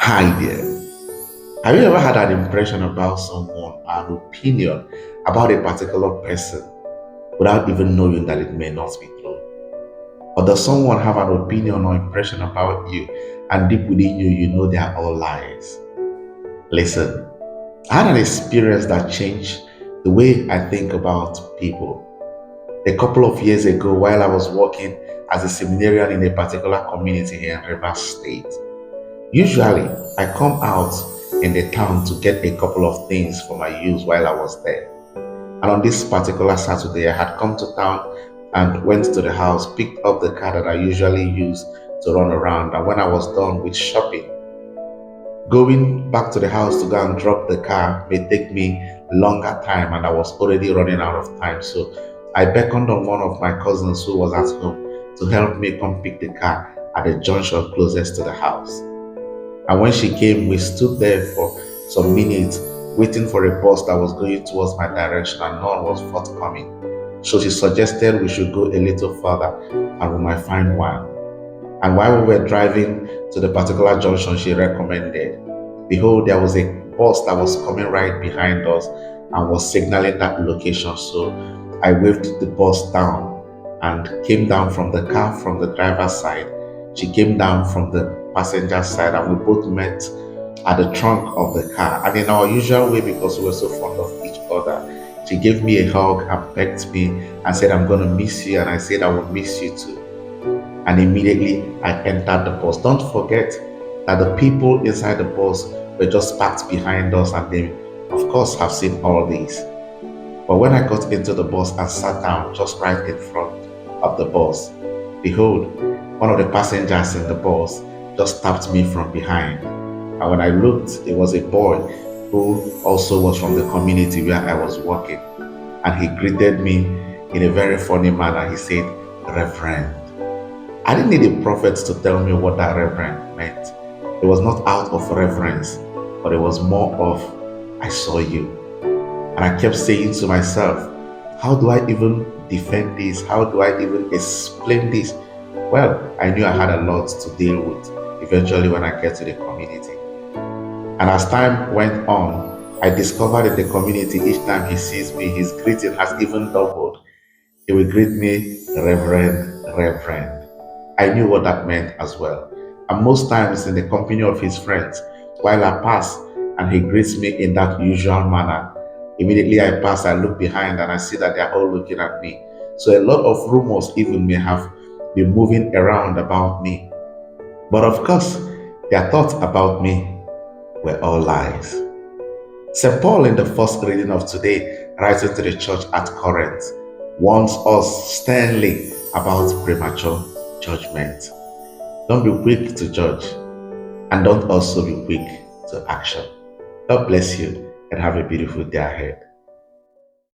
Hi there. Have you ever had an impression about someone, an opinion about a particular person without even knowing that it may not be true? Or does someone have an opinion or impression about you and deep within you, you know they are all lies? Listen, I had an experience that changed the way I think about people. A couple of years ago, while I was working as a seminarian in a particular community here in Rivers State, usually, I come out in the town to get a couple of things for my use while I was there. And on this particular Saturday, I had come to town and went to the house, picked up the car that I usually use to run around. And when I was done with shopping, going back to the house to go and drop the car may take me longer time, and I was already running out of time. So I beckoned on one of my cousins who was at home to help me come pick the car at the junction closest to the house. And when she came, we stood there for some minutes waiting for a bus that was going towards my direction, and none was forthcoming. So she suggested we should go a little further and we might find one. And while we were driving to the particular junction she recommended, behold, there was a bus that was coming right behind us and was signaling that location. So I waved the bus down and came down from the car from the driver's side. She came down from the passenger side, and we both met at the trunk of the car. And in our usual way, because we were so fond of each other, she gave me a hug and pecked me and said, "I'm going to miss you." And I said, "I will miss you too." And immediately I entered the bus. Don't forget that the people inside the bus were just packed behind us, and they, of course, have seen all this. But when I got into the bus and sat down just right in front of the bus, behold, one of the passengers in the bus just tapped me from behind. And when I looked, it was a boy who also was from the community where I was working. And he greeted me in a very funny manner. He said, "Reverend." I didn't need a prophet to tell me what that reverend meant. It was not out of reverence, but it was more of, "I saw you." And I kept saying to myself, how do I even defend this? How do I even explain this? Well, I knew I had a lot to deal with eventually when I get to the community. And as time went on, I discovered in the community each time he sees me, his greeting has even doubled. He will greet me, "Reverend, Reverend." I knew what that meant as well. And most times in the company of his friends, while I pass and he greets me in that usual manner, immediately I pass, I look behind and I see that they're all looking at me. So a lot of rumors even may have been moving around about me. But of course, their thoughts about me were all lies. St. Paul, in the first reading of today, writing to the church at Corinth, warns us sternly about premature judgment. Don't be quick to judge, and don't also be quick to action. God bless you and have a beautiful day ahead.